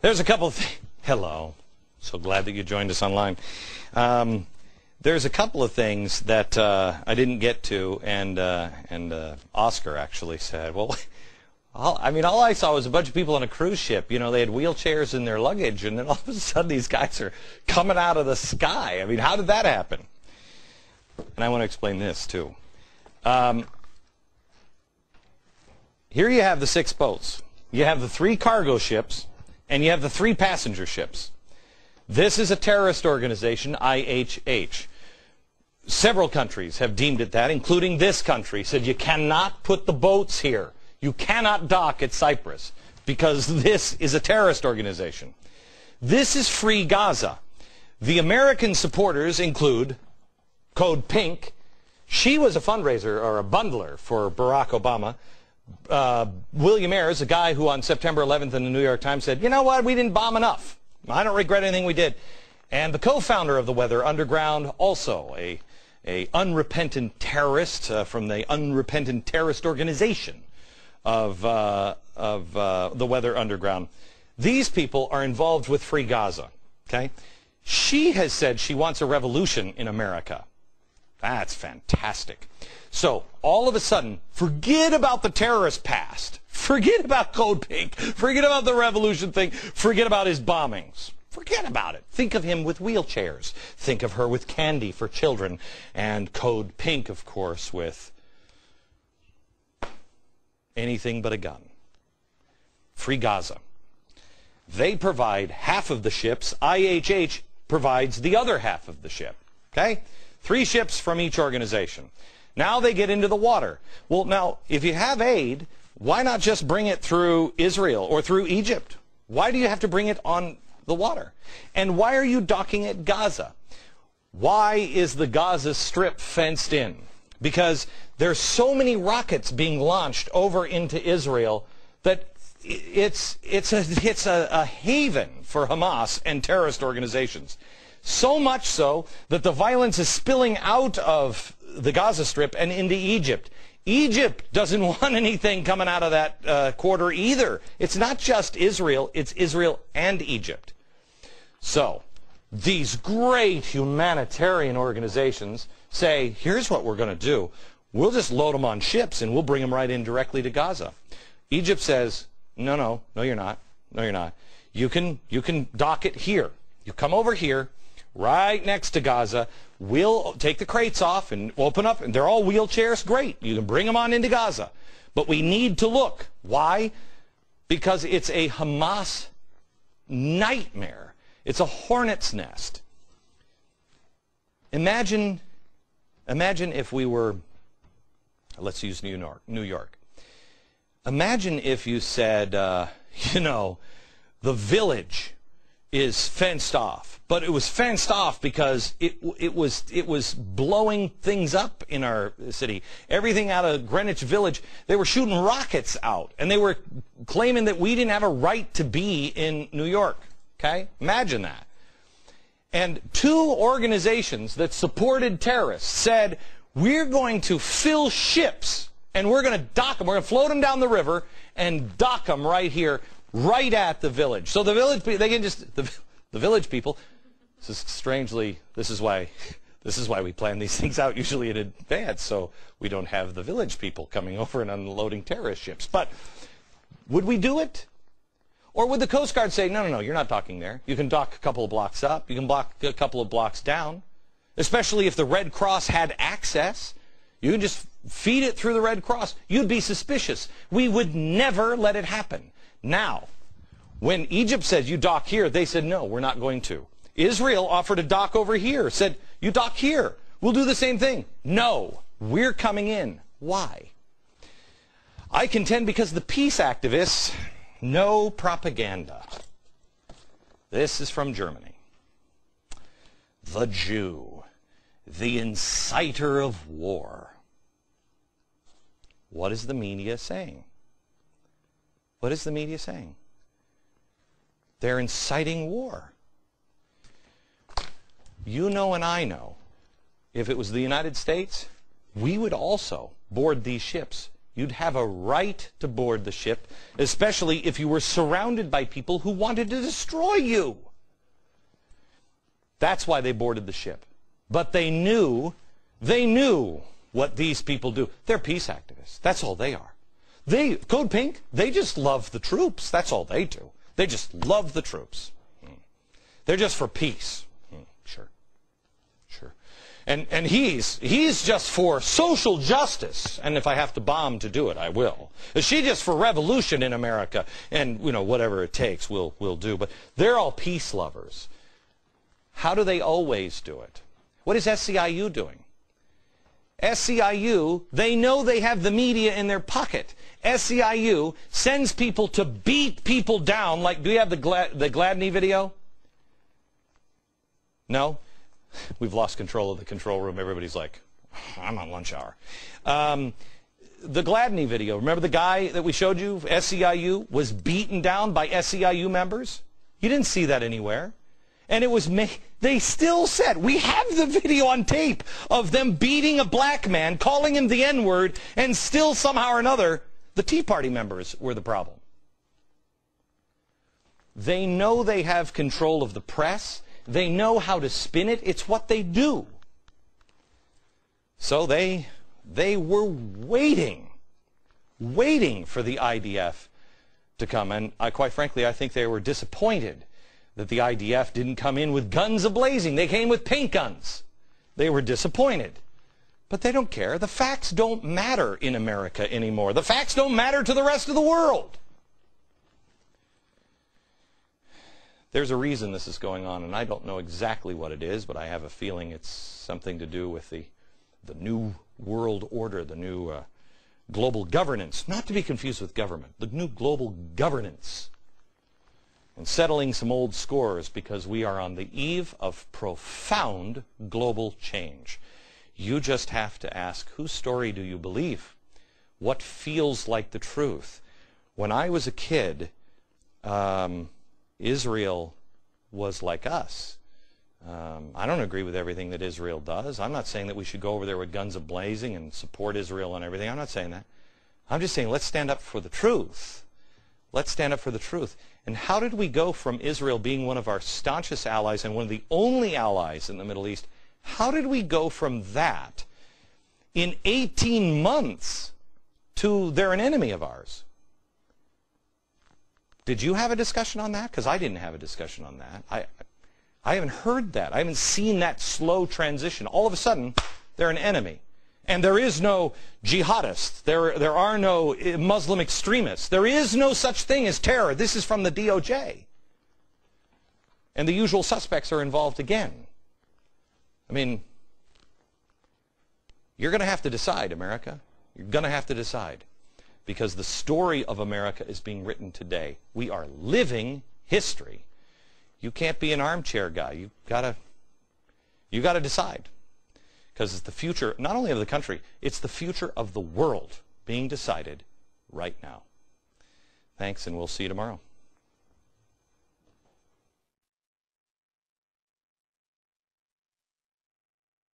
There's a couple of hello. So glad that you joined us online. There's a couple of things that I didn't get to, and Oscar actually said, well, all I saw was a bunch of people on a cruise ship. You know, they had wheelchairs in their luggage, and then all of a sudden these guys are coming out of the sky. I mean, how did that happen? And I want to explain this, too. Here you have the 6 boats. You have the 3 cargo ships, and you have the 3 passenger ships. This is a terrorist organization, IHH. Several countries have deemed it that, including this country, said you cannot put the boats here. You cannot dock at Cyprus because this is a terrorist organization. This is Free Gaza. The American supporters include Code Pink. She was a fundraiser or a bundler for Barack Obama. William Ayers, a guy who on September 11th in the New York Times said, you know what, we didn't bomb enough. I don't regret anything we did. And the co-founder of the Weather Underground, also a unrepentant terrorist from the unrepentant terrorist organization of the Weather Underground. These people are involved with Free Gaza. Okay? She has said she wants a revolution in America. That's fantastic. So, all of a sudden, forget about the terrorist past. Forget about Code Pink. Forget about the revolution thing. Forget about his bombings. Forget about it. Think of him with wheelchairs. Think of her with candy for children. And Code Pink, of course, with anything but a gun. Free Gaza. They provide half of the ships. IHH provides the other half of the ship. Okay? 3 ships from each organization. Now they get into the water. Well, now, if you have aid, why not just bring it through Israel or through Egypt? Why do you have to bring it on the water? And why are you docking at Gaza? Why is the Gaza Strip fenced in? Because there's so many rockets being launched over into Israel that it's a haven for Hamas and terrorist organizations. So much so that the violence is spilling out of the Gaza Strip and into Egypt. Egypt doesn't want anything coming out of that quarter either. It's not just Israel, it's Israel and Egypt. So, these great humanitarian organizations say, here's what we're going to do. We'll just load them on ships and we'll bring them right in directly to Gaza. Egypt says, no, you're not. No, you're not. You can dock it here. You come over here, right next to Gaza. We'll take the crates off and open up, and they're all wheelchairs. Great. You can bring them on into Gaza. But we need to look. Why? Because it's a Hamas nightmare. It's a hornet's nest. Imagine if we were, let's use New York. Imagine if you said, the Village is fenced off, but it was fenced off because it was blowing things up in our city. Everything out of Greenwich Village, they were shooting rockets out, and they were claiming that we didn't have a right to be in New York. Okay? Imagine that. And 2 organizations that supported terrorists said, we're going to fill ships, and we're going to dock them. We're going to float them down the river and dock them right here, right at the Village. So the Village people, they can just, the Village people, this is why we plan these things out usually in advance, so we don't have the Village people coming over and unloading terrorist ships. But would we do it? Or would the Coast Guard say, no, you're not docking there. You can dock a couple of blocks up. You can dock a couple of blocks down. Especially if the Red Cross had access. You can just feed it through the Red Cross. You'd be suspicious. We would never let it happen. Now, when Egypt said, you dock here, they said, no, we're not going to. Israel offered a dock over here, said, you dock here. We'll do the same thing. No, we're coming in. Why? I contend because the peace activists know propaganda. This is from Germany. The Jew, the inciter of war. What is the media saying? What is the media saying? They're inciting war. You know and I know, if it was the United States, we would also board these ships You'd have a right to board the ship, especially if you were surrounded by people who wanted to destroy you. That's why they boarded the ship. But they knew what these people do. They're peace activists. That's all they are. Code Pink, they just love the troops. That's all they do. They just love the troops. They're just for peace. Sure. And he's just for social justice. And if I have to bomb to do it, I will. Is she just for revolution in America? And, whatever it takes, we'll do. But they're all peace lovers. How do they always do it? What is SEIU doing? SEIU, they know they have the media in their pocket. SEIU sends people to beat people down. Like, do you have the Gladney video? No? We've lost control of the control room. Everybody's like, I'm on lunch hour. The Gladney video, remember the guy that we showed you, SEIU, was beaten down by SEIU members? You didn't see that anywhere. And it was they still said, we have the video on tape of them beating a black man, calling him the N-word, and still somehow or another, the Tea Party members were the problem. They know they have control of the press. They know how to spin it. It's what they do. So they were waiting for the IDF to come. And quite frankly, I think they were disappointed that the IDF didn't come in with guns a-blazing. They came with paint guns. They were disappointed. But they don't care. The facts don't matter in America anymore. The facts don't matter to the rest of the world. There's a reason this is going on, and I don't know exactly what it is, but I have a feeling it's something to do with the new world order, the new global governance, not to be confused with government, the new global governance, and settling some old scores, because we are on the eve of profound global change. You just have to ask, whose story do you believe? What feels like the truth? When I was a kid, Israel was like us. I don't agree with everything that Israel does. I'm not saying that we should go over there with guns a-blazing and support Israel and everything. I'm not saying that. I'm just saying let's stand up for the truth. Let's stand up for the truth. And how did we go from Israel being one of our staunchest allies and one of the only allies in the Middle East, how did we go from that in 18 months to they're an enemy of ours? Did you have a discussion on that? Because I didn't have a discussion on that. I haven't heard that. I haven't seen that slow transition. All of a sudden, they're an enemy. And there is no jihadists. There are no Muslim extremists. There is no such thing as terror. This is from the DOJ. And the usual suspects are involved again. I mean, you're going to have to decide, America. You're going to have to decide. Because the story of America is being written today. We are living history. You can't be an armchair guy. You gotta decide. Because it's the future, not only of the country, it's the future of the world being decided right now. Thanks, and we'll see you tomorrow.